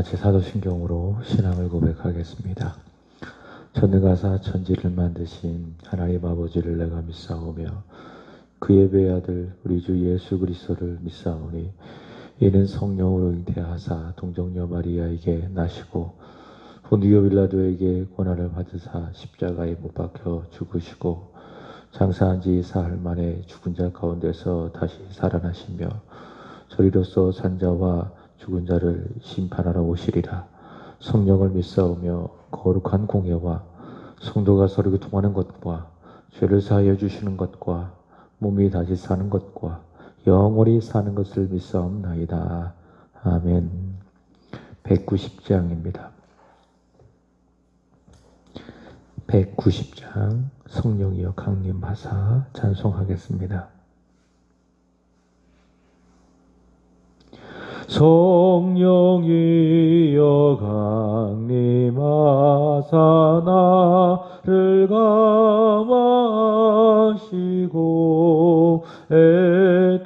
같이 사도신경으로 신앙을 고백하겠습니다. 전능하사 천지를 만드신 하나님 아버지를 내가 믿사오며 그의 외아들 우리 주 예수 그리스도를 믿사오니 이는 성령으로 잉태하사 동정녀 마리아에게 나시고 본디오 빌라도에게 고난을 받으사 십자가에 못 박혀 죽으시고 장사한 지 사흘 만에 죽은 자 가운데서 다시 살아나시며 저리로서 산자와 죽은 자를 심판하러 오시리라. 성령을 믿사오며 거룩한 공예와 성도가 서로 교통하는 것과 죄를 사하여 주시는 것과 몸이 다시 사는 것과 영원히 사는 것을 믿사옵나이다. 아멘. 190장입니다. 190장 성령이여 강림하사 찬송하겠습니다. 성령이여 강림하사 나를 감화하시고 애통하며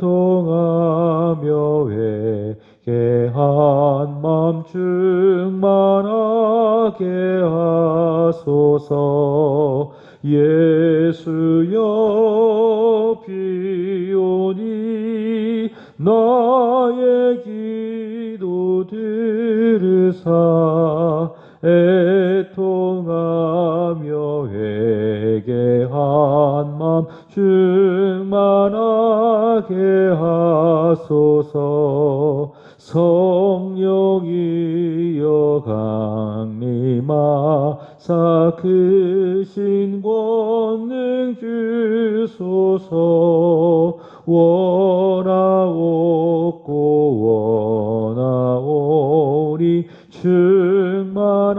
회개한 맘 충만하게 하소서. 예수여 비오니 나의 기도 들으사 애통하며 회개한 맘 충만하게 하소서. 성령이여 강림하사 크신 권능 주소서. 원하옵고 원하오니 충만하게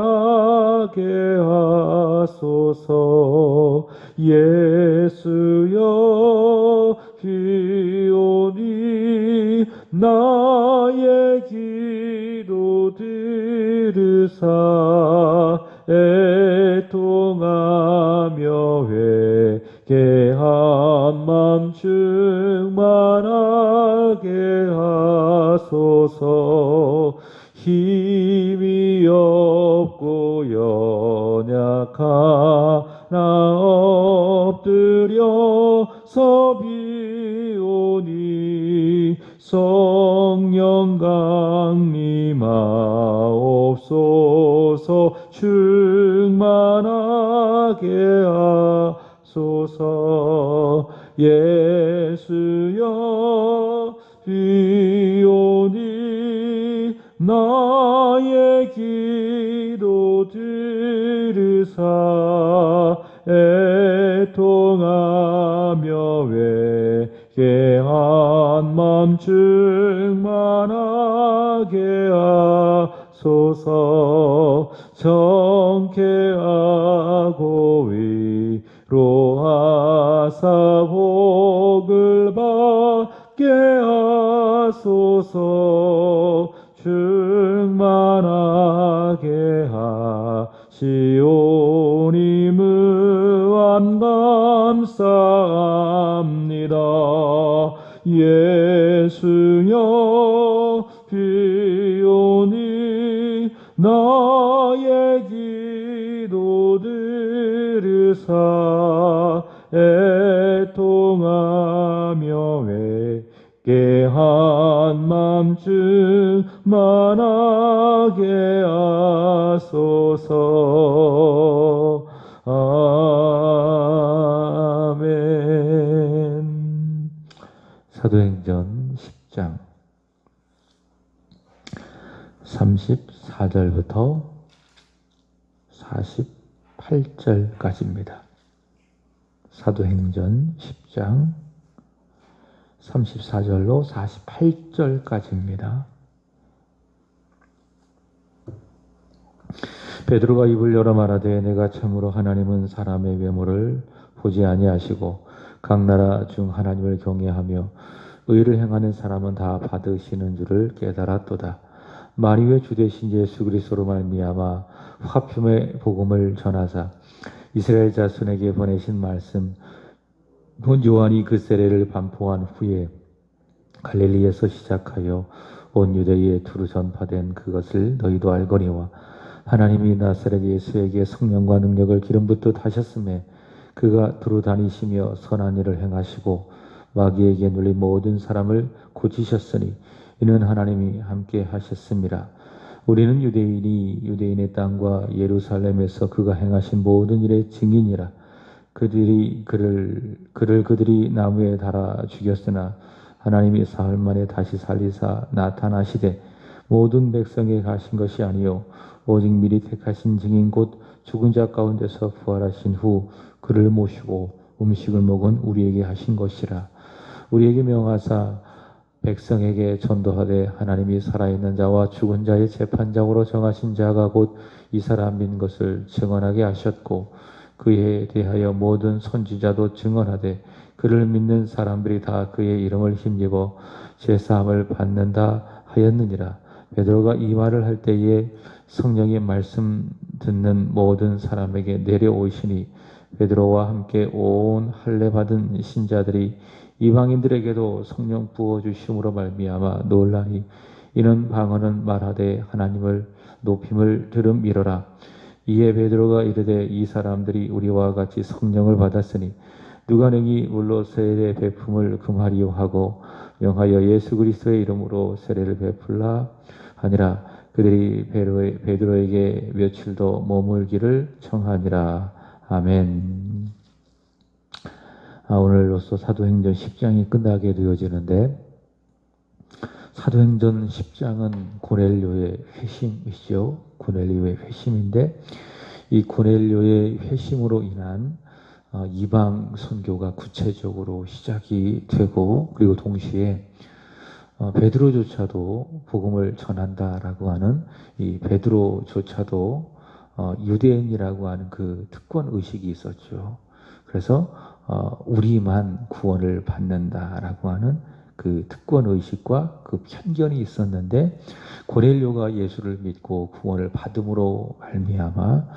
하소서. 예수여 비오니 나의 기도 들으사 애통하며 회개한 맘 충만하게 하소서. 힘이 없고 연약하나 엎드려서 비오니 성령 강림하옵소서. 충만하게 하소서. 예수여 비오니 나의 기도 들으사 애통하며 회개한 맘 충만하게 하소서. 정케하고 위로하사 복을 받게 하소서. 충만하게 하시오니 무한 감사합니다. 예수여 비오니 나의 기도 들으사 애통하며 회개한 맘 충만하게 하소서. 아멘. 사도행전 10장 34절부터 48절까지입니다. 사도행전 10장 34절로 48절까지입니다. 베드로가 입을 열어 말하되 내가 참으로 하나님은 사람의 외모를 보지 아니하시고 각 나라 중 하나님을 경외하며 의를 행하는 사람은 다 받으시는 줄을 깨달았도다. 만유의 주 되신 예수 그리스도로 말미암아 화평의 복음을 전하사 이스라엘 자손에게 보내신 말씀 본 요한이 그 세례를 반포한 후에 갈릴리에서 시작하여 온 유대에 두루 전파된 그것을 너희도 알거니와 하나님이 나사렛 예수에게 성령과 능력을 기름 붓듯 하셨음에 그가 두루 다니시며 선한 일을 행하시고 마귀에게 눌린 모든 사람을 고치셨으니 이는 하나님이 함께 하셨습니다. 우리는 유대인이 유대인의 땅과 예루살렘에서 그가 행하신 모든 일의 증인이라. 그들이 나무에 달아 죽였으나 하나님이 사흘 만에 다시 살리사 나타나시되 모든 백성에 가신 것이 아니요 오직 미리 택하신 증인 곧 죽은 자 가운데서 부활하신 후 그를 모시고 음식을 먹은 우리에게 하신 것이라. 우리에게 명하사 백성에게 전도하되 하나님이 살아있는 자와 죽은 자의 재판장으로 정하신 자가 곧 이 사람인 것을 증언하게 하셨고 그에 대하여 모든 선지자도 증언하되 그를 믿는 사람들이 다 그의 이름을 힘입어 제사함을 받는다 하였느니라. 베드로가 이 말을 할 때에 성령의 말씀 듣는 모든 사람에게 내려오시니 베드로와 함께 온 할례 받은 신자들이 이방인들에게도 성령 부어주심으로 말미암아 놀라니 이는 방언은 말하되 하나님을 높임을 들음이로라. 이에 베드로가 이르되 이 사람들이 우리와 같이 성령을 받았으니 누가 능히 물로 세례 베품을 금하리요 하고 명하여 예수 그리스도의 이름으로 세례를 베풀라 하니라. 그들이 베드로에게 며칠도 머물기를 청하니라. 아멘. 오늘로써 사도행전 10장이 끝나게 되어지는데 사도행전 10장은 고넬료의 회심이죠. 고넬료의 회심인데 이 고넬료의 회심으로 인한 이방 선교가 구체적으로 시작이 되고 그리고 동시에 베드로조차도 복음을 전한다라고 하는 이 베드로조차도 유대인이라고 하는 그 특권 의식이 있었죠. 그래서 우리만 구원을 받는다라고 하는 그 특권 의식과 그 편견이 있었는데 고넬료가 예수를 믿고 구원을 받음으로 말미암아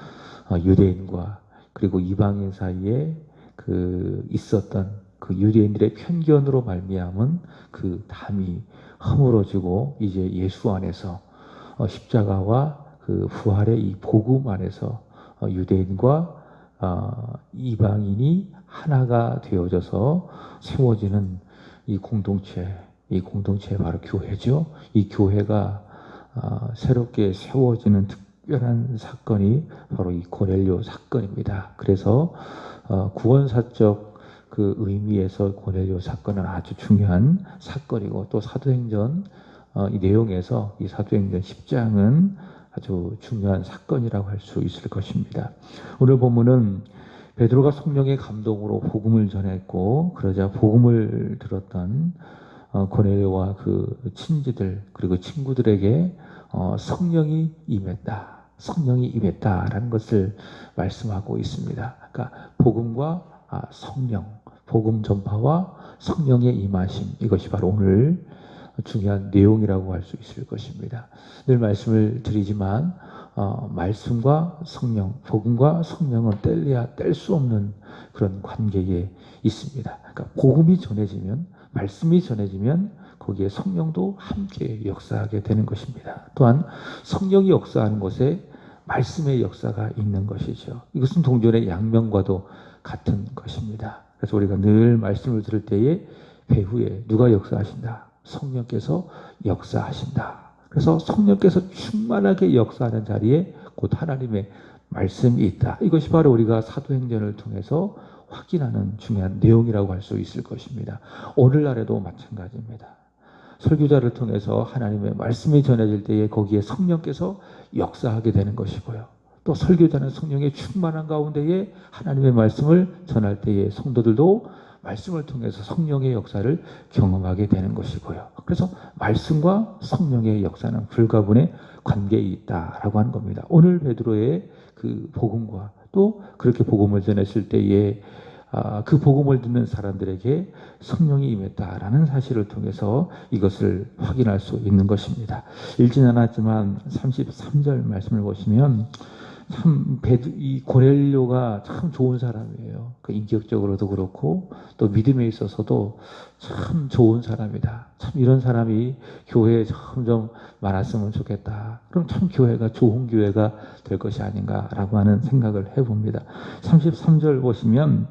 유대인과 그리고 이방인 사이에 그 있었던 그 유대인들의 편견으로 말미암은 그 담이 허물어지고 이제 예수 안에서 십자가와 그 부활의 이 복음 안에서 유대인과 이방인이 하나가 되어져서 세워지는 이 공동체 바로 교회죠. 이 교회가 새롭게 세워지는 특별한 사건이 바로 이 고넬료 사건입니다. 그래서 구원사적 그 의미에서 고넬료 사건은 아주 중요한 사건이고 또 사도행전 이 내용에서 이 사도행전 10장은 아주 중요한 사건이라고 할 수 있을 것입니다. 오늘 본문은 베드로가 성령의 감동으로 복음을 전했고 그러자 복음을 들었던 고넬료와 그 친지들 그리고 친구들에게 성령이 임했다라는 것을 말씀하고 있습니다. 그러니까 복음과 성령, 복음 전파와 성령의 임하심 이것이 바로 오늘 중요한 내용이라고 할 수 있을 것입니다. 늘 말씀을 드리지만 말씀과 성령, 복음과 성령은 뗄래야 뗄 수 없는 그런 관계에 있습니다. 그러니까 복음이 전해지면, 말씀이 전해지면 거기에 성령도 함께 역사하게 되는 것입니다. 또한 성령이 역사하는 곳에 말씀의 역사가 있는 것이죠. 이것은 동전의 양면과도 같은 것입니다. 그래서 우리가 늘 말씀을 들을 때에 배후에 누가 역사하신다? 성령께서 역사하신다. 그래서 성령께서 충만하게 역사하는 자리에 곧 하나님의 말씀이 있다. 이것이 바로 우리가 사도행전을 통해서 확인하는 중요한 내용이라고 할 수 있을 것입니다. 오늘날에도 마찬가지입니다. 설교자를 통해서 하나님의 말씀이 전해질 때에 거기에 성령께서 역사하게 되는 것이고요. 또 설교자는 성령의 충만한 가운데에 하나님의 말씀을 전할 때에 성도들도 말씀을 통해서 성령의 역사를 경험하게 되는 것이고요. 그래서 말씀과 성령의 역사는 불가분의 관계에 있다라고 하는 겁니다. 오늘 베드로의 그 복음과 또 그렇게 복음을 전했을 때에 그 복음을 듣는 사람들에게 성령이 임했다라는 사실을 통해서 이것을 확인할 수 있는 것입니다. 읽진 않았지만 33절 말씀을 보시면 참 이 고넬료가 참 좋은 사람이에요. 그 인격적으로도 그렇고 또 믿음에 있어서도 참 좋은 사람이다. 참 이런 사람이 교회에 점점 많았으면 좋겠다. 그럼 참 교회가 좋은 교회가 될 것이 아닌가라고 하는 생각을 해봅니다. 33절 보시면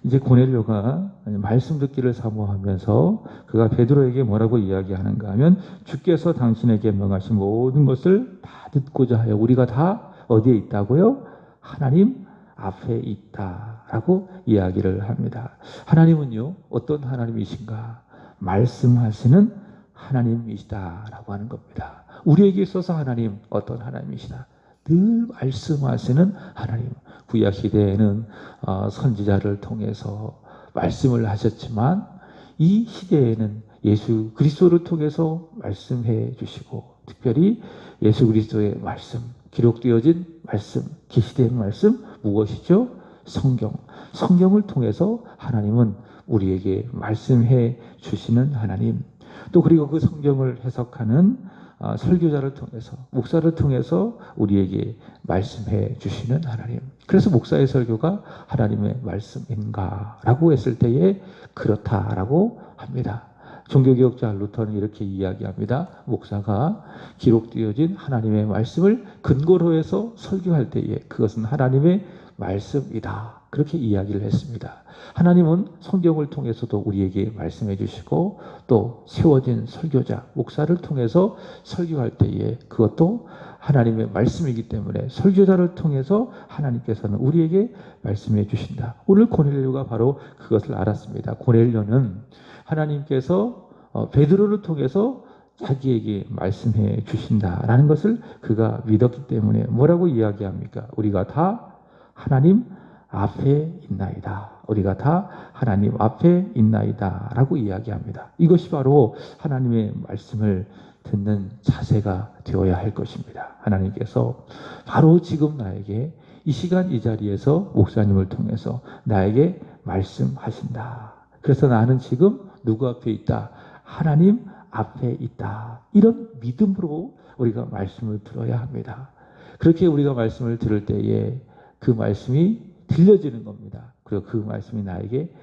이제 고넬료가 말씀 듣기를 사모하면서 그가 베드로에게 뭐라고 이야기하는가 하면 주께서 당신에게 명하신 모든 것을 다 듣고자 하여 우리가 다 어디에 있다고요? 하나님 앞에 있다라고 이야기를 합니다. 하나님은요, 어떤 하나님이신가? 말씀하시는 하나님이시다라고 하는 겁니다. 우리에게 있어서 하나님 어떤 하나님이시다? 늘 말씀하시는 하나님. 구약 시대에는 선지자를 통해서 말씀을 하셨지만 이 시대에는 예수 그리스도를 통해서 말씀해 주시고 특별히 예수 그리스도의 말씀, 기록되어진 말씀, 계시된 말씀 무엇이죠? 성경. 성경을 통해서 하나님은 우리에게 말씀해 주시는 하나님. 또 그리고 그 성경을 해석하는 설교자를 통해서 목사를 통해서 우리에게 말씀해 주시는 하나님. 그래서 목사의 설교가 하나님의 말씀인가 라고 했을 때에 그렇다라고 합니다. 종교개혁자 루터는 이렇게 이야기합니다. 목사가 기록되어진 하나님의 말씀을 근거로 해서 설교할 때에 그것은 하나님의 말씀이다. 그렇게 이야기를 했습니다. 하나님은 성경을 통해서도 우리에게 말씀해 주시고 또 세워진 설교자, 목사를 통해서 설교할 때에 그것도 하나님의 말씀이기 때문에 설교자를 통해서 하나님께서는 우리에게 말씀해 주신다. 오늘 고넬료가 바로 그것을 알았습니다. 고넬료는 하나님께서 베드로를 통해서 자기에게 말씀해 주신다라는 것을 그가 믿었기 때문에 뭐라고 이야기합니까? 우리가 다 하나님 앞에 있나이다. 우리가 다 하나님 앞에 있나이다 라고 이야기합니다. 이것이 바로 하나님의 말씀을 듣는 자세가 되어야 할 것입니다. 하나님께서 바로 지금 나에게 이 시간 이 자리에서 목사님을 통해서 나에게 말씀하신다. 그래서 나는 지금 누구 앞에 있다? 하나님 앞에 있다. 이런 믿음으로 우리가 말씀을 들어야 합니다. 그렇게 우리가 말씀을 들을 때에 그 말씀이 들려지는 겁니다. 그리고 그 말씀이 나에게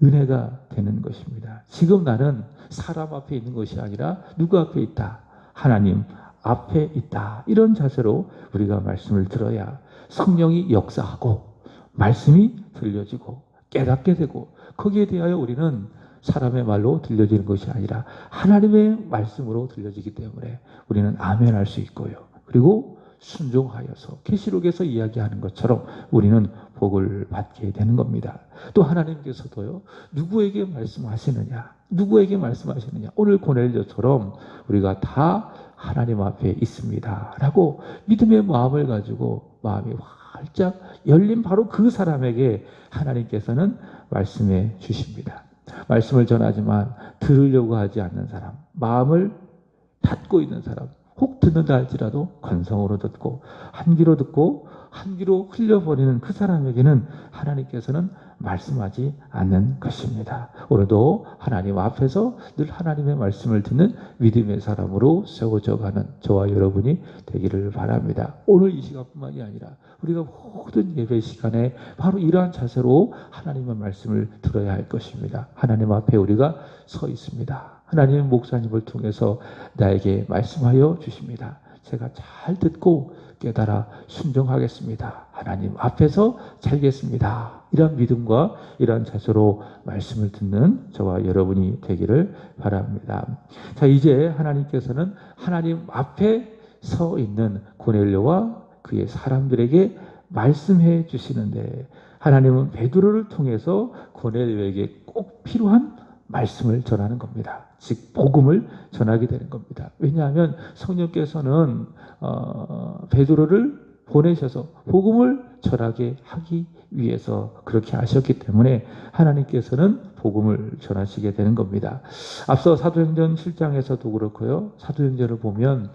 은혜가 되는 것입니다. 지금 나는 사람 앞에 있는 것이 아니라 누구 앞에 있다? 하나님 앞에 있다. 이런 자세로 우리가 말씀을 들어야 성령이 역사하고 말씀이 들려지고 깨닫게 되고 거기에 대하여 우리는 사람의 말로 들려지는 것이 아니라 하나님의 말씀으로 들려지기 때문에 우리는 아멘 할 수 있고요. 그리고 순종하여서 계시록에서 이야기하는 것처럼 우리는 복을 받게 되는 겁니다. 또 하나님께서도요, 누구에게 말씀하시느냐, 누구에게 말씀하시느냐. 오늘 고넬료처럼 우리가 다 하나님 앞에 있습니다 라고 믿음의 마음을 가지고 마음이 활짝 열린 바로 그 사람에게 하나님께서는 말씀해 주십니다. 말씀을 전하지만 들으려고 하지 않는 사람, 마음을 닫고 있는 사람, 혹 듣는다 할지라도 건성으로 듣고 한 귀로 흘려버리는 그 사람에게는 하나님께서는 말씀하지 않는 것입니다. 오늘도 하나님 앞에서 늘 하나님의 말씀을 듣는 믿음의 사람으로 세워져 가는 저와 여러분이 되기를 바랍니다. 오늘 이 시간뿐만이 아니라 우리가 모든 예배 시간에 바로 이러한 자세로 하나님의 말씀을 들어야 할 것입니다. 하나님 앞에 우리가 서 있습니다. 하나님은 목사님을 통해서 나에게 말씀하여 주십니다. 제가 잘 듣고 깨달아 순종하겠습니다. 하나님 앞에서 살겠습니다. 이런 믿음과 이런 자세로 말씀을 듣는 저와 여러분이 되기를 바랍니다. 자, 이제 하나님께서는 하나님 앞에 서 있는 고넬료와 그의 사람들에게 말씀해 주시는데 하나님은 베드로를 통해서 고넬료에게 꼭 필요한 말씀을 전하는 겁니다. 즉 복음을 전하게 되는 겁니다. 왜냐하면 성령께서는 베드로를 보내셔서 복음을 전하게 하기 위해서 그렇게 하셨기 때문에 하나님께서는 복음을 전하시게 되는 겁니다. 앞서 사도행전 7장에서도 그렇고요. 사도행전을 보면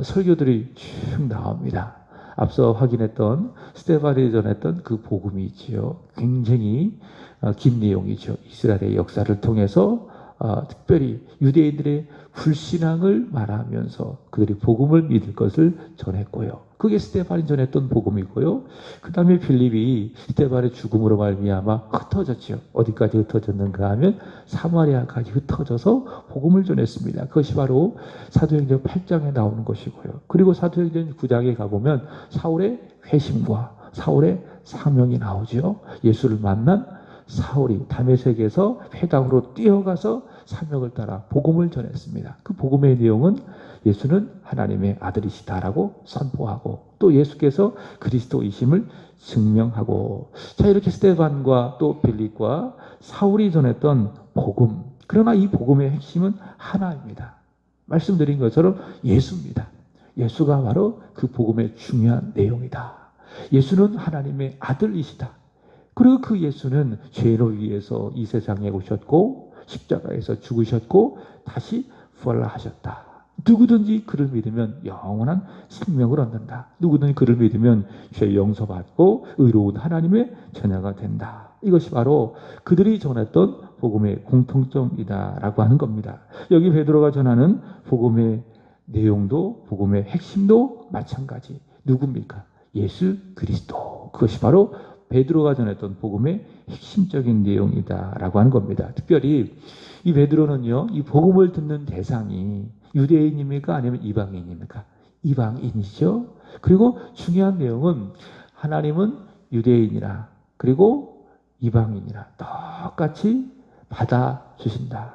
설교들이 쭉 나옵니다. 앞서 확인했던 스데반이 전했던 그 복음이 있지요. 굉장히 긴 내용이죠. 이스라엘의 역사를 통해서 특별히 유대인들의 불신앙을 말하면서 그들이 복음을 믿을 것을 전했고요. 그게 스데반이 전했던 복음이고요. 그 다음에 빌립이 스데반의 죽음으로 말미암아 흩어졌죠. 어디까지 흩어졌는가 하면 사마리아까지 흩어져서 복음을 전했습니다. 그것이 바로 사도행전 8장에 나오는 것이고요. 그리고 사도행전 9장에 가보면 사울의 회심과 사울의 사명이 나오죠. 예수를 만난 사울이 다메섹에서 회당으로 뛰어가서 사명을 따라 복음을 전했습니다. 그 복음의 내용은 예수는 하나님의 아들이시다라고 선포하고 또 예수께서 그리스도이심을 증명하고, 자, 이렇게 스데반과 또 빌립과 사울이 전했던 복음, 그러나 이 복음의 핵심은 하나입니다. 말씀드린 것처럼 예수입니다. 예수가 바로 그 복음의 중요한 내용이다. 예수는 하나님의 아들이시다. 그리고 그 예수는 죄를 위해서 이 세상에 오셨고 십자가에서 죽으셨고 다시 부활하셨다. 누구든지 그를 믿으면 영원한 생명을 얻는다. 누구든지 그를 믿으면 죄 용서받고 의로운 하나님의 자녀가 된다. 이것이 바로 그들이 전했던 복음의 공통점이다라고 하는 겁니다. 여기 베드로가 전하는 복음의 내용도 복음의 핵심도 마찬가지. 누굽니까? 예수 그리스도. 그것이 바로 베드로가 전했던 복음의 핵심적인 내용이다라고 하는 겁니다. 특별히 이 베드로는요, 이 복음을 듣는 대상이 유대인입니까? 아니면 이방인입니까? 이방인이죠. 그리고 중요한 내용은 하나님은 유대인이라 그리고 이방인이라 똑같이 받아주신다.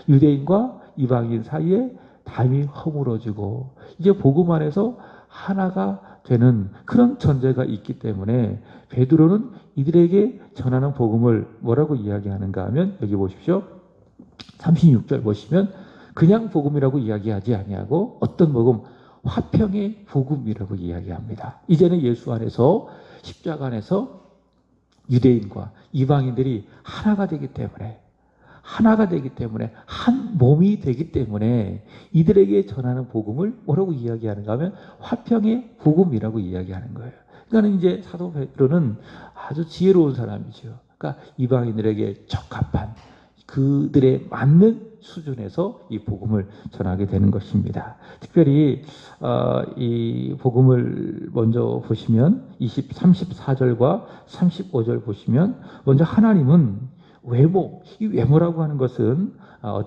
유대인과 이방인 사이에 담이 허물어지고 이제 복음 안에서 하나가 되는 그런 전제가 있기 때문에 베드로는 이들에게 전하는 복음을 뭐라고 이야기하는가 하면 여기 보십시오. 36절 보시면 그냥 복음이라고 이야기하지 아니하고 어떤 복음? 화평의 복음이라고 이야기합니다. 이제는 예수 안에서 십자가 안에서 유대인과 이방인들이 하나가 되기 때문에 한 몸이 되기 때문에 이들에게 전하는 복음을 뭐라고 이야기하는가 하면 화평의 복음이라고 이야기하는 거예요. 그러니까 이제 사도 베드로는 아주 지혜로운 사람이죠. 그러니까 이방인들에게 적합한 그들에 맞는 수준에서 이 복음을 전하게 되는 것입니다. 특별히 이 복음을 먼저 보시면 34절과 35절 보시면 먼저 하나님은 외모, 이 외모라고 하는 것은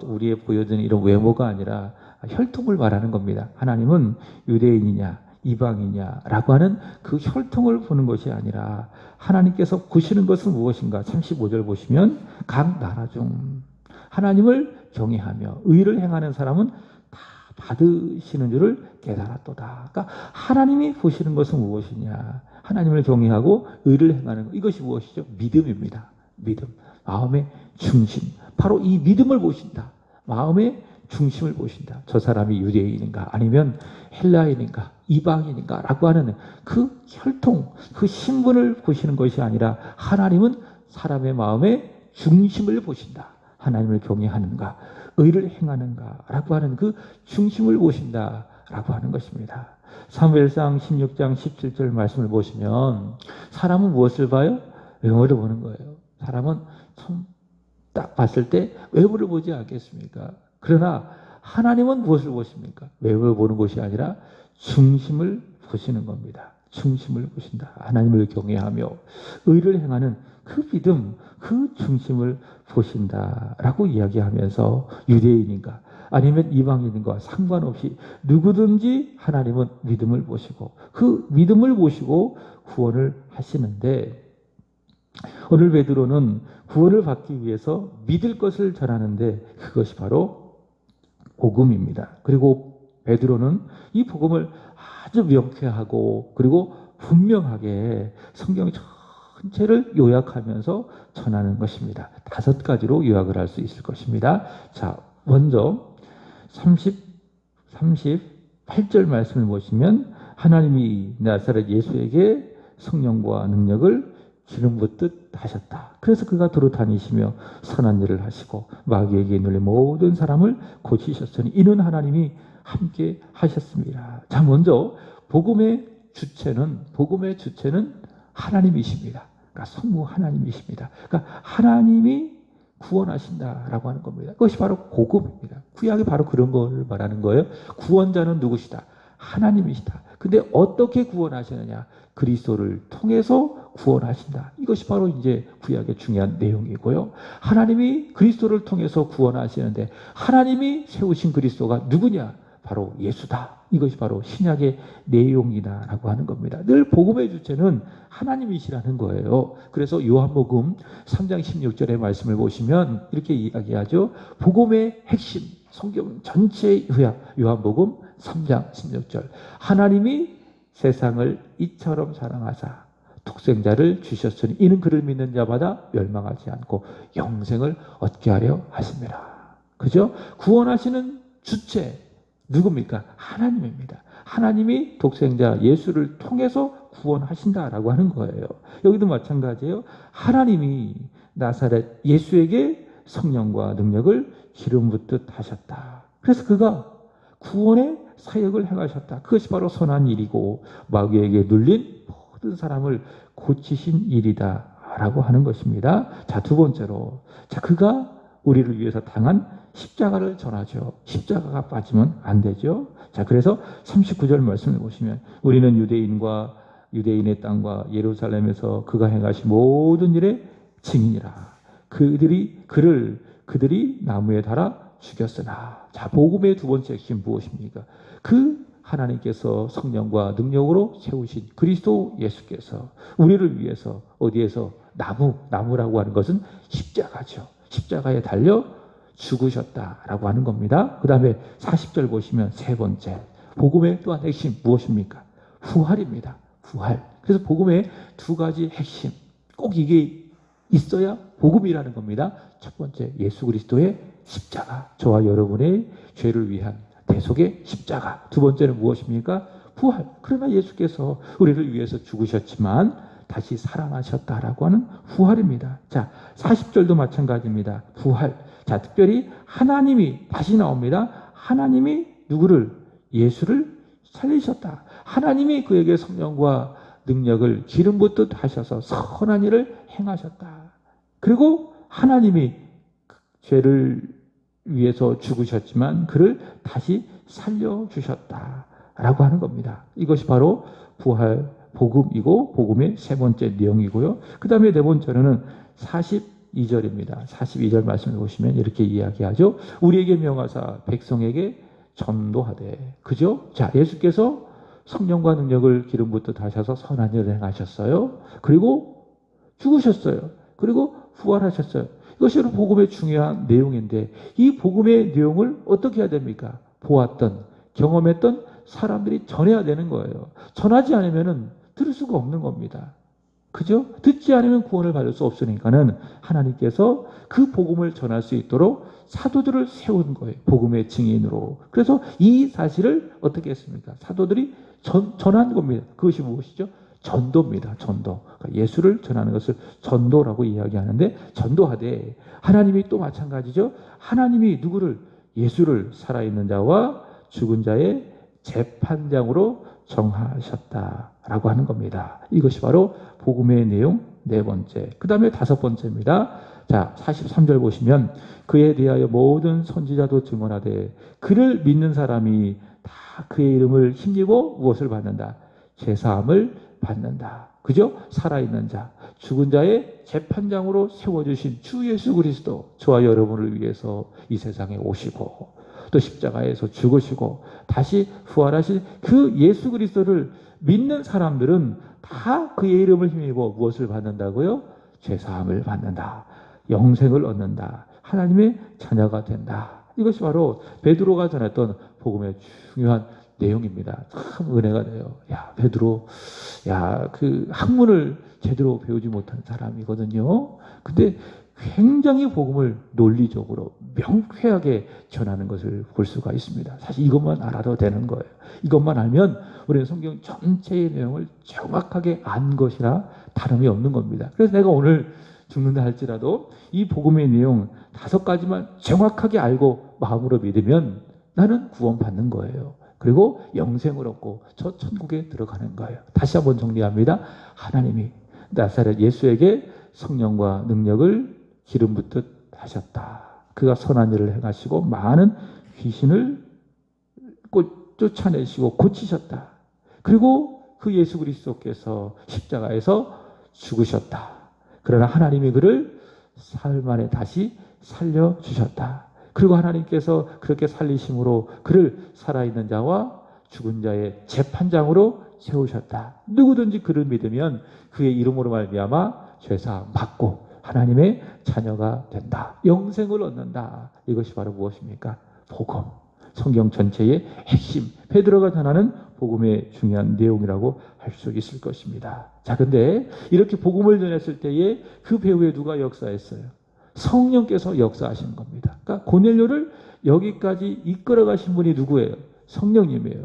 우리의 보여지는 이런 외모가 아니라 혈통을 말하는 겁니다. 하나님은 유대인이냐 이방이냐라고 하는 그 혈통을 보는 것이 아니라 하나님께서 보시는 것은 무엇인가? 35절 보시면 각 나라 중 하나님을 경외하며 의를 행하는 사람은 다 받으시는 줄을 깨달았도다. 그러니까 하나님이 보시는 것은 무엇이냐? 하나님을 경외하고 의를 행하는 것, 이것이 무엇이죠? 믿음입니다. 믿음. 마음의 중심. 바로 이 믿음을 보신다. 마음의 중심을 보신다. 저 사람이 유대인인가 아니면 헬라인인가 이방인인가 라고 하는 그 혈통, 그 신분을 보시는 것이 아니라 하나님은 사람의 마음의 중심을 보신다. 하나님을 경외하는가 의를 행하는가 라고 하는 그 중심을 보신다 라고 하는 것입니다. 사무엘상 16장 17절 말씀을 보시면 사람은 무엇을 봐요? 외모를 보는 거예요. 사람은 딱 봤을 때 외모를 보지 않겠습니까? 그러나 하나님은 무엇을 보십니까? 외모를 보는 것이 아니라 중심을 보시는 겁니다. 중심을 보신다. 하나님을 경외하며 의를 행하는 그 믿음, 그 중심을 보신다라고 이야기하면서 유대인인가 아니면 이방인인가 상관없이 누구든지 하나님은 믿음을 보시고 그 믿음을 보시고 구원을 하시는데, 오늘 베드로는 구원을 받기 위해서 믿을 것을 전하는데 그것이 바로 복음입니다. 그리고 베드로는 이 복음을 아주 명쾌하고 그리고 분명하게 성경 전체를 요약하면을 전하는 것입니다. 5가지로 요약을 할 수 있을 것입니다. 자, 먼저 38절 말씀을 보시면 하나님이 나사렛 예수에게 성령과 능력을 기름 붓듯 하셨다. 그래서 그가 두루 다니시며 선한 일을 하시고 마귀에게 눌린 모든 사람을 고치셨으니 이는 하나님이 함께 하셨습니다. 자, 먼저 복음의 주체는 하나님이십니다. 그러니까 성부 하나님이십니다. 그러니까 하나님이 구원하신다라고 하는 겁니다. 그것이 바로 복음입니다. 구약이 바로 그런 걸 말하는 거예요. 구원자는 누구시다? 하나님이시다. 근데 어떻게 구원하시느냐? 그리스도를 통해서 구원하신다. 이것이 바로 이제 구약의 중요한 내용이고요. 하나님이 그리스도를 통해서 구원하시는데 하나님이 세우신 그리스도가 누구냐? 바로 예수다. 이것이 바로 신약의 내용이다라고 하는 겁니다. 늘 복음의 주체는 하나님이시라는 거예요. 그래서 요한복음 3장 16절의 말씀을 보시면 이렇게 이야기하죠. 복음의 핵심, 성경 전체의 요한복음 3장 16절. 하나님이 세상을 이처럼 사랑하사 독생자를 주셨으니 이는 그를 믿는 자마다 멸망하지 않고 영생을 얻게 하려 하십니다. 그죠? 구원하시는 주체 누굽니까? 하나님입니다. 하나님이 독생자 예수를 통해서 구원하신다라고 하는 거예요. 여기도 마찬가지예요. 하나님이 나사렛 예수에게 성령과 능력을 기름 붓듯 하셨다. 그래서 그가 구원의 사역을 행하셨다. 그것이 바로 선한 일이고 마귀에게 눌린 모든 사람을 고치신 일이다 라고 하는 것입니다. 자, 두 번째로, 자, 그가 우리를 위해서 당한 십자가를 전하죠. 십자가가 빠지면 안 되죠. 자, 그래서 39절 말씀을 보시면 우리는 유대인의 땅과 예루살렘에서 그가 행하신 모든 일의 증인이라. 그들이 나무에 달아 죽였으나. 자, 복음의 두 번째 핵심 무엇입니까? 그 하나님께서 성령과 능력으로 세우신 그리스도 예수께서 우리를 위해서 어디에서 나무라고 하는 것은 십자가죠. 십자가에 달려 죽으셨다라고 하는 겁니다. 그 다음에 40절 보시면 세 번째 복음의 또한 핵심 무엇입니까? 부활입니다. 부활. 그래서 복음의 두 가지 핵심 꼭 이게 있어야 복음이라는 겁니다. 첫 번째 예수 그리스도의 십자가, 저와 여러분의 죄를 위한 대속의 십자가. 두 번째는 무엇입니까? 부활. 그러나 예수께서 우리를 위해서 죽으셨지만 다시 살아나셨다라고 하는 부활입니다. 자, 40절도 마찬가지입니다. 부활. 자, 특별히 하나님이 다시 나옵니다. 하나님이 누구를? 예수를 살리셨다. 하나님이 그에게 성령과 능력을 기름 붓듯 하셔서 선한 일을 행하셨다. 그리고 하나님이 죄를 위해서 죽으셨지만 그를 다시 살려주셨다라고 하는 겁니다. 이것이 바로 부활, 복음이고 복음의 세 번째 내용이고요. 그 다음에 네 번째로는 42절입니다. 42절 말씀을 보시면 이렇게 이야기하죠. 우리에게 명하사 백성에게 전도하되. 그죠? 자, 예수께서 성령과 능력을 기름 붓듯 하셔서 선한 일을 행하셨어요. 그리고 죽으셨어요. 그리고 부활하셨어요. 이것이 바로 복음의 중요한 내용인데 이 복음의 내용을 어떻게 해야 됩니까? 보았던, 경험했던 사람들이 전해야 되는 거예요. 전하지 않으면 들을 수가 없는 겁니다. 그죠? 듣지 않으면 구원을 받을 수 없으니까는 하나님께서 그 복음을 전할 수 있도록 사도들을 세운 거예요. 복음의 증인으로. 그래서 이 사실을 어떻게 했습니까? 사도들이 전한 겁니다. 그것이 무엇이죠? 전도입니다. 전도. 그러니까 예수를 전하는 것을 전도라고 이야기하는데 전도하되 하나님이 또 마찬가지죠. 하나님이 누구를? 예수를 살아있는 자와 죽은 자의 재판장으로 정하셨다라고 하는 겁니다. 이것이 바로 복음의 내용 네 번째. 그 다음에 다섯 번째입니다. 자, 43절 보시면 그에 대하여 모든 선지자도 증언하되 그를 믿는 사람이 다 그의 이름을 힘입어 무엇을 받는다? 제사함을 받는다. 그죠? 살아있는 자, 죽은 자의 재판장으로 세워주신 주 예수 그리스도, 저와 여러분을 위해서 이 세상에 오시고 또 십자가에서 죽으시고 다시 부활하신 그 예수 그리스도를 믿는 사람들은 다 그의 이름을 힘입어 무엇을 받는다고요? 죄사함을 받는다. 영생을 얻는다. 하나님의 자녀가 된다. 이것이 바로 베드로가 전했던 복음의 중요한 내용입니다. 참 은혜가 돼요. 야, 베드로, 그 학문을 제대로 배우지 못한 사람이거든요. 근데 굉장히 복음을 논리적으로 명쾌하게 전하는 것을 볼 수가 있습니다. 사실 이것만 알아도 되는 거예요. 이것만 알면 우리는 성경 전체의 내용을 정확하게 안 것이라 다름이 없는 겁니다. 그래서 내가 오늘 죽는다 할지라도 이 복음의 내용 5가지만 정확하게 알고 마음으로 믿으면 나는 구원받는 거예요. 그리고 영생을 얻고 저 천국에 들어가는 거예요. 다시 한번 정리합니다. 하나님이 나사렛 예수에게 성령과 능력을 기름 붓듯 하셨다. 그가 선한 일을 행하시고 많은 귀신을 쫓아내시고 고치셨다. 그리고 그 예수 그리스도께서 십자가에서 죽으셨다. 그러나 하나님이 그를 사흘 만에 다시 살려주셨다. 그리고 하나님께서 그렇게 살리심으로 그를 살아있는 자와 죽은 자의 재판장으로 세우셨다. 누구든지 그를 믿으면 그의 이름으로 말미암아 죄사함 받고 하나님의 자녀가 된다. 영생을 얻는다. 이것이 바로 무엇입니까? 복음. 성경 전체의 핵심, 베드로가 전하는 복음의 중요한 내용이라고 할 수 있을 것입니다. 자, 근데 이렇게 복음을 전했을 때에 그 배후에 누가 역사했어요? 성령께서 역사하신 겁니다. 그러니까 고넬료를 여기까지 이끌어 가신 분이 누구예요? 성령님이에요.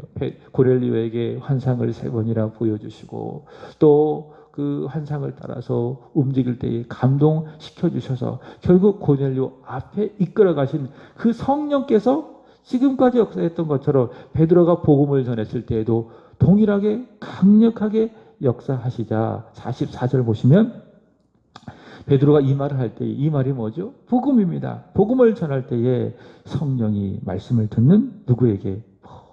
고넬료에게 환상을 3번이나 보여주시고 또 그 환상을 따라서 움직일 때에 감동시켜 주셔서 결국 고넬료 앞에 이끌어 가신 그 성령께서 지금까지 역사했던 것처럼 베드로가 복음을 전했을 때에도 동일하게 강력하게 역사하시자 44절 보시면 베드로가 이 말을 할 때 이 말이 뭐죠? 복음입니다. 복음을 전할 때에 성령이 말씀을 듣는 누구에게?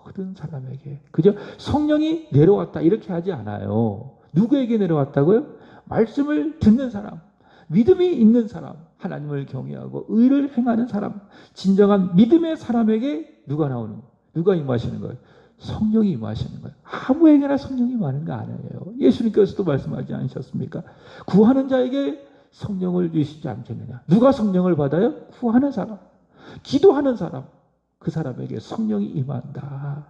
모든 사람에게. 그죠? 성령이 내려왔다 이렇게 하지 않아요. 누구에게 내려왔다고요? 말씀을 듣는 사람, 믿음이 있는 사람, 하나님을 경외하고 의를 행하는 사람, 진정한 믿음의 사람에게 누가 나오는 거예요? 누가 임하시는 거예요? 성령이 임하시는 거예요. 아무에게나 성령이 임하는 거 아니에요. 예수님께서도 말씀하지 않으셨습니까? 구하는 자에게 성령을 주시지 않겠느냐. 누가 성령을 받아요? 구하는 사람, 기도하는 사람, 그 사람에게 성령이 임한다.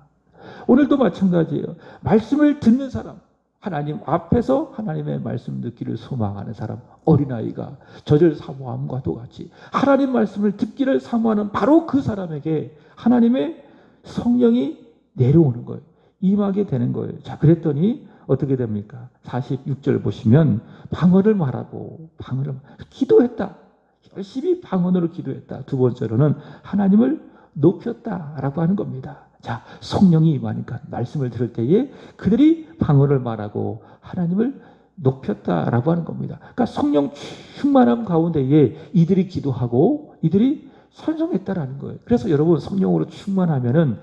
오늘도 마찬가지예요. 말씀을 듣는 사람, 하나님 앞에서 하나님의 말씀 듣기를 소망하는 사람, 어린아이가 젖을 사모함과도 같이 하나님 말씀을 듣기를 사모하는 바로 그 사람에게 하나님의 성령이 내려오는 거예요. 임하게 되는 거예요. 자, 그랬더니 어떻게 됩니까? 46절 보시면 방언을 말하고 기도했다. 열심히 방언으로 기도했다. 두 번째로는 하나님을 높였다라고 하는 겁니다. 자, 성령이 임하니까 말씀을 들을 때에 그들이 방언을 말하고 하나님을 높였다라고 하는 겁니다. 그러니까 성령 충만함 가운데에 이들이 기도하고 이들이 찬송했다라는 거예요. 그래서 여러분 성령으로 충만하면은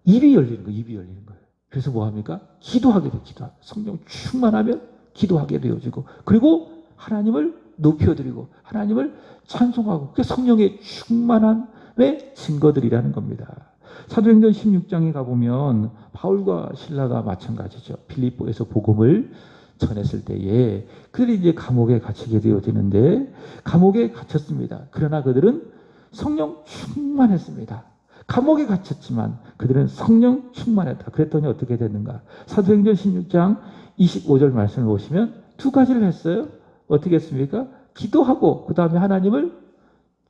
입이 열리는 거예요. 입이 열리는 거예요. 그래서 뭐 합니까? 기도하게 돼요. 성령 충만하면 기도하게 되어지고 그리고 하나님을 높여드리고 하나님을 찬송하고 그게 성령의 충만함의 증거들이라는 겁니다. 사도행전 16장에 가보면 바울과 실라가 마찬가지죠. 빌립보에서 복음을 전했을 때에 그들이 이제 감옥에 갇히게 되어지는데 감옥에 갇혔습니다. 그러나 그들은 성령 충만했습니다. 감옥에 갇혔지만 그들은 성령 충만했다. 그랬더니 어떻게 됐는가? 사도행전 16장 25절 말씀을 보시면 두 가지를 했어요. 어떻게 했습니까? 기도하고 그 다음에 하나님을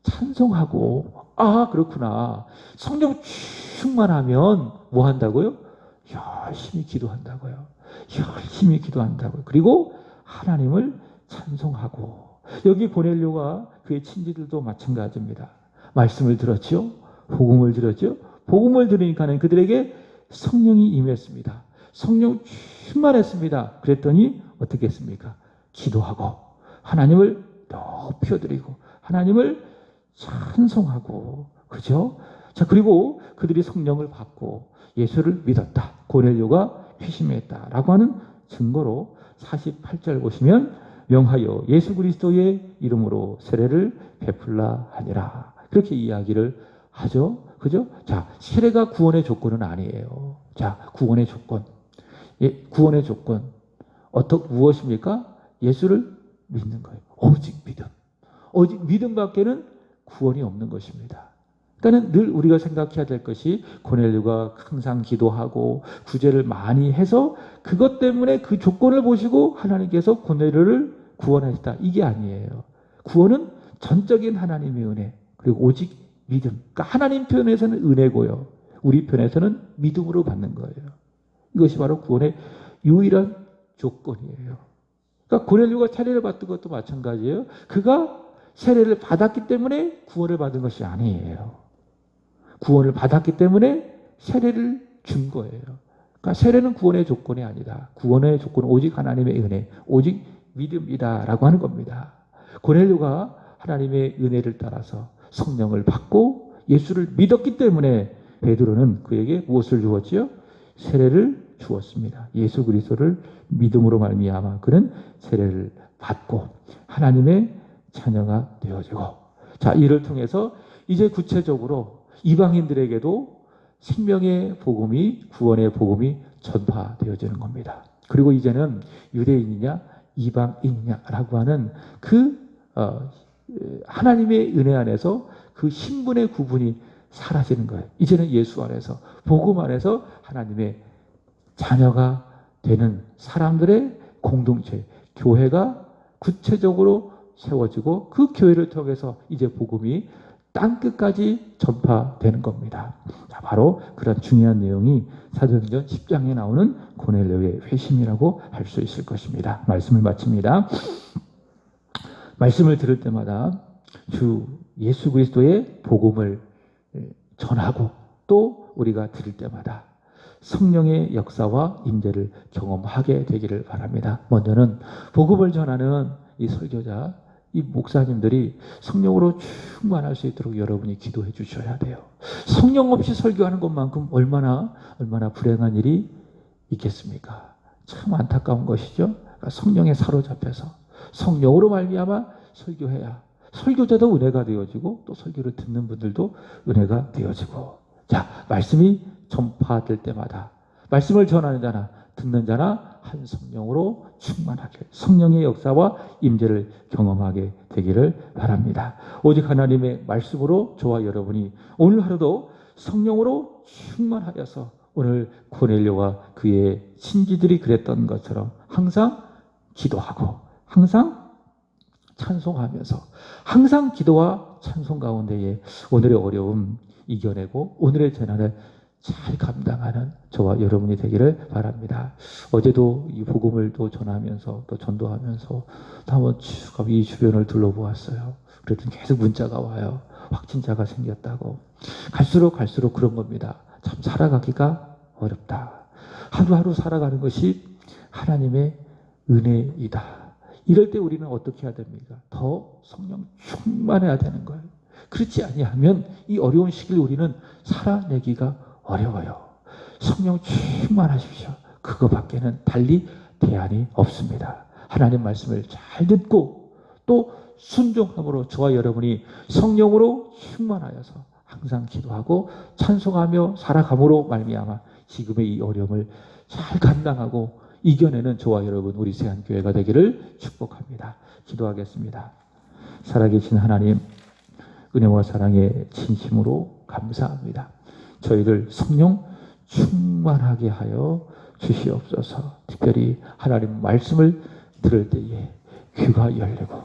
찬송하고 아 그렇구나. 성령 충만하면 뭐 한다고요? 열심히 기도한다고요. 열심히 기도한다고요. 그리고 하나님을 찬송하고 여기 고넬료가 그의 친지들도 마찬가지입니다. 말씀을 들었죠. 복음을 들었죠. 복음을 들으니까는 그들에게 성령이 임했습니다. 성령 충만했습니다. 그랬더니 어떻게 했습니까? 기도하고 하나님을 높여드리고 하나님을 찬송하고 그죠? 자 그리고 그들이 성령을 받고 예수를 믿었다. 고넬료가 회심했다라고 하는 증거로 48절 보시면 명하여 예수 그리스도의 이름으로 세례를 베풀라 하니라. 그렇게 이야기를 하죠. 그죠? 자, 세례가 구원의 조건은 아니에요. 자, 구원의 조건. 예, 구원의 조건. 무엇입니까? 예수를 믿는 거예요. 오직 믿음. 오직 믿음밖에는 구원이 없는 것입니다. 그러니까 늘 우리가 생각해야 될 것이 고넬료가 항상 기도하고 구제를 많이 해서 그것 때문에 그 조건을 보시고 하나님께서 고넬료를 구원하셨다. 이게 아니에요. 구원은 전적인 하나님의 은혜 그리고 오직 믿음. 그러니까 하나님 편에서는 은혜고요. 우리 편에서는 믿음으로 받는 거예요. 이것이 바로 구원의 유일한 조건이에요. 그러니까 고넬료가 세례를 받던 것도 마찬가지예요. 그가 세례를 받았기 때문에 구원을 받은 것이 아니에요. 구원을 받았기 때문에 세례를 준 거예요. 그러니까 세례는 구원의 조건이 아니다. 구원의 조건은 오직 하나님의 은혜, 오직 믿음이다라고 하는 겁니다. 고넬료가 하나님의 은혜를 따라서 성령을 받고 예수를 믿었기 때문에 베드로는 그에게 무엇을 주었지요? 세례를 주었습니다. 예수 그리스도를 믿음으로 말미암아 그는 세례를 받고 하나님의 자녀가 되어지고, 자, 이를 통해서 이제 구체적으로 이방인들에게도 생명의 복음이, 구원의 복음이 전파되어지는 겁니다. 그리고 이제는 유대인이냐 이방인이냐라고 하는 그 하나님의 은혜 안에서 그 신분의 구분이 사라지는 거예요. 이제는 예수 안에서, 복음 안에서 하나님의 자녀가 되는 사람들의 공동체, 교회가 구체적으로 세워지고 그 교회를 통해서 이제 복음이 땅끝까지 전파되는 겁니다. 자, 바로 그런 중요한 내용이 사도행전 10장에 나오는 고넬료의 회심이라고 할 수 있을 것입니다. 말씀을 마칩니다. 말씀을 들을 때마다 주 예수 그리스도의 복음을 전하고 또 우리가 들을 때마다 성령의 역사와 임재를 경험하게 되기를 바랍니다. 먼저는 복음을 전하는 이 설교자, 이 목사님들이 성령으로 충만할 수 있도록 여러분이 기도해 주셔야 돼요. 성령 없이 설교하는 것만큼 얼마나 불행한 일이 있겠습니까? 참 안타까운 것이죠. 그러니까 성령에 사로잡혀서 성령으로 말미암아 설교해야 설교자도 은혜가 되어지고 또 설교를 듣는 분들도 은혜가 되어지고, 자, 말씀이 전파될 때마다 말씀을 전하는 자나 듣는 자나 한 성령으로 충만하게 성령의 역사와 임재를 경험하게 되기를 바랍니다. 오직 하나님의 말씀으로 저와 여러분이 오늘 하루도 성령으로 충만하여서 오늘 고넬료와 그의 친지들이 그랬던 것처럼 항상 기도하고 항상 찬송하면서 항상 기도와 찬송 가운데에 오늘의 어려움 이겨내고 오늘의 재난을 잘 감당하는 저와 여러분이 되기를 바랍니다. 어제도 이 복음을 또 전하면서 또 전도하면서 한번 쭉 이 주변을 둘러보았어요. 그랬더니 계속 문자가 와요. 확진자가 생겼다고. 갈수록 그런 겁니다. 참 살아가기가 어렵다. 하루하루 살아가는 것이 하나님의 은혜이다. 이럴 때 우리는 어떻게 해야 됩니까? 더 성령 충만해야 되는 거예요. 그렇지 아니하면 이 어려운 시기를 우리는 살아내기가 어려워요. 성령 충만하십시오. 그거밖에는 달리 대안이 없습니다. 하나님 말씀을 잘 듣고 또 순종함으로 저와 여러분이 성령으로 충만하여서 항상 기도하고 찬송하며 살아감으로 말미암아 지금의 이 어려움을 잘 감당하고 이겨내는 저와 여러분 우리 세안교회가 되기를 축복합니다. 기도하겠습니다. 살아계신 하나님, 은혜와 사랑에 진심으로 감사합니다. 저희를 성령 충만하게 하여 주시옵소서. 특별히 하나님 말씀을 들을 때에 귀가 열리고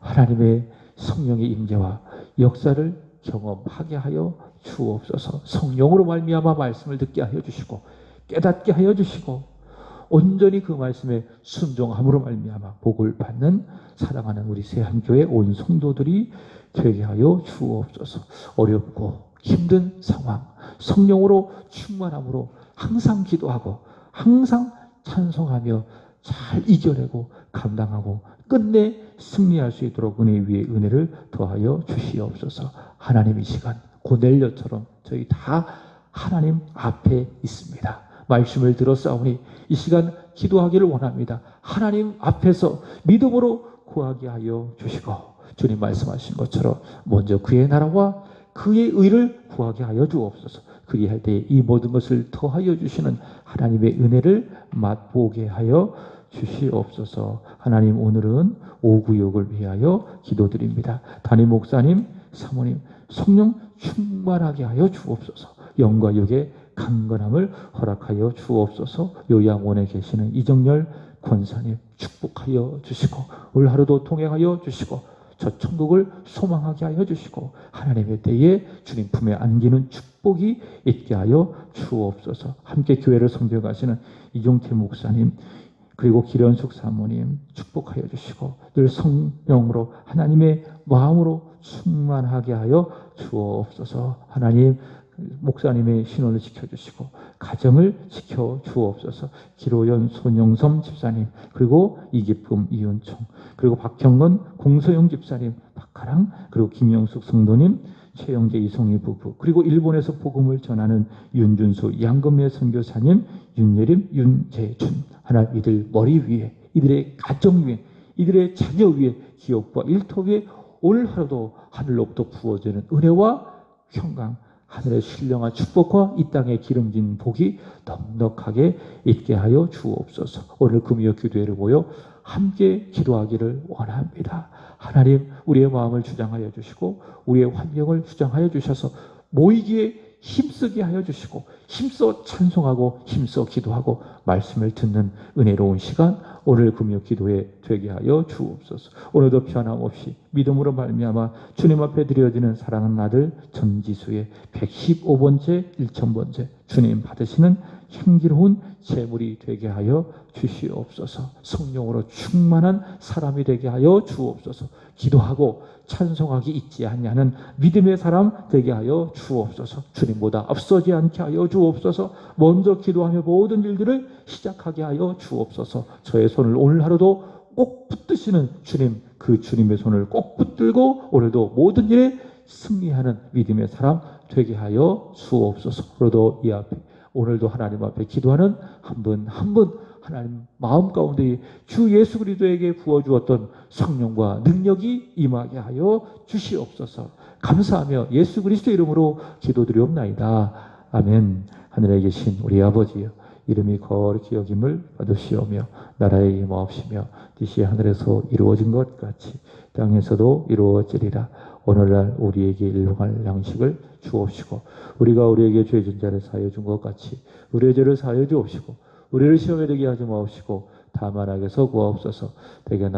하나님의 성령의 임재와 역사를 경험하게 하여 주옵소서. 성령으로 말미암아 말씀을 듣게 하여 주시고 깨닫게 하여 주시고 온전히 그 말씀에 순종함으로 말미암아 복을 받는 사랑하는 우리 세한교회 온 성도들이 되게 하여 주옵소서. 어렵고 힘든 상황 성령으로 충만함으로 항상 기도하고 항상 찬송하며 잘 이겨내고 감당하고 끝내 승리할 수 있도록 은혜 위에 은혜를 더하여 주시옵소서. 하나님 이 시간 고넬료처럼 저희 다 하나님 앞에 있습니다. 말씀을 들었사오니 이 시간 기도하기를 원합니다. 하나님 앞에서 믿음으로 구하게 하여 주시고 주님 말씀하신 것처럼 먼저 그의 나라와 그의 의를 구하게 하여 주옵소서. 그리할 때 이 모든 것을 더하여 주시는 하나님의 은혜를 맛보게 하여 주시옵소서. 하나님 오늘은 오구역을 위하여 기도드립니다. 담임 목사님, 사모님 성령 충만하게 하여 주옵소서. 영과 육의 강건함을 허락하여 주옵소서. 요양원에 계시는 이정열 권사님 축복하여 주시고 올 하루도 동행하여 주시고 저 천국을 소망하게 하여 주시고 하나님의 때에 주님 품에 안기는 축복이 있게 하여 주옵소서. 함께 교회를 섬겨가시는 이종태 목사님 그리고 기련숙 사모님 축복하여 주시고 늘 성령으로 하나님의 마음으로 충만하게 하여 주옵소서. 하나님 목사님의 신혼을 지켜주시고 가정을 지켜주옵소서. 기로연 손영섬 집사님, 그리고 이기쁨 이윤총, 그리고 박형건 공소영 집사님, 박하랑, 그리고 김영숙 성도님, 최영재 이송희 부부, 그리고 일본에서 복음을 전하는 윤준수 양금래 선교사님, 윤예림 윤재준, 하나님 이들 머리 위에, 이들의 가정 위에, 이들의 자녀 위에, 기업과 일터 위에 오늘 하루도 하늘로부터 부어지는 은혜와 평강, 하늘의 신령한 축복과 이 땅에 기름진 복이 넉넉하게 있게 하여 주옵소서. 오늘 금요 기도회를 모여 함께 기도하기를 원합니다. 하나님, 우리의 마음을 주장하여 주시고 우리의 환경을 주장하여 주셔서 모이기에 힘쓰게 하여 주시고 힘써 찬송하고 힘써 기도하고 말씀을 듣는 은혜로운 시간 오늘 금요 기도에 되게 하여 주옵소서. 오늘도 변함없이 믿음으로 말미암아 주님 앞에 드려지는 사랑하는 아들 전지수의 115번째 1000번째 주님 받으시는 향기로운 제물이 되게 하여 주시옵소서. 성령으로 충만한 사람이 되게 하여 주옵소서. 기도하고 찬송하기 잊지 아니하는 믿음의 사람 되게 하여 주옵소서. 주님보다 앞서지 않게 하여 주옵소서. 먼저 기도하며 모든 일들을 시작하게 하여 주옵소서. 저의 손을 오늘 하루도 꼭 붙드시는 주님, 그 주님의 손을 꼭 붙들고 오늘도 모든 일에 승리하는 믿음의 사람 되게 하여 주옵소서. 오늘도 이 앞에 오늘도 하나님 앞에 기도하는 한 분 한 분 하나님 마음 가운데 주 예수 그리스도에게 부어주었던 성령과 능력이 임하게 하여 주시옵소서. 감사하며 예수 그리스도 이름으로 기도드리옵나이다. 아멘. 하늘에 계신 우리 아버지여, 이름이 거룩히 여김을 받으시오며 나라의 임하옵시며 뜻이 하늘에서 이루어진 것 같이 땅에서도 이루어지리라. 오늘날 우리에게 일용할 양식을 주옵시고 우리가 우리에게 죄 진 자를 사하여 준 것 같이 우리의 죄를 사하여 주옵시고 우리를 시험에 들게 하지 마옵시고 다만 악에서 구하옵소서. 대개 나라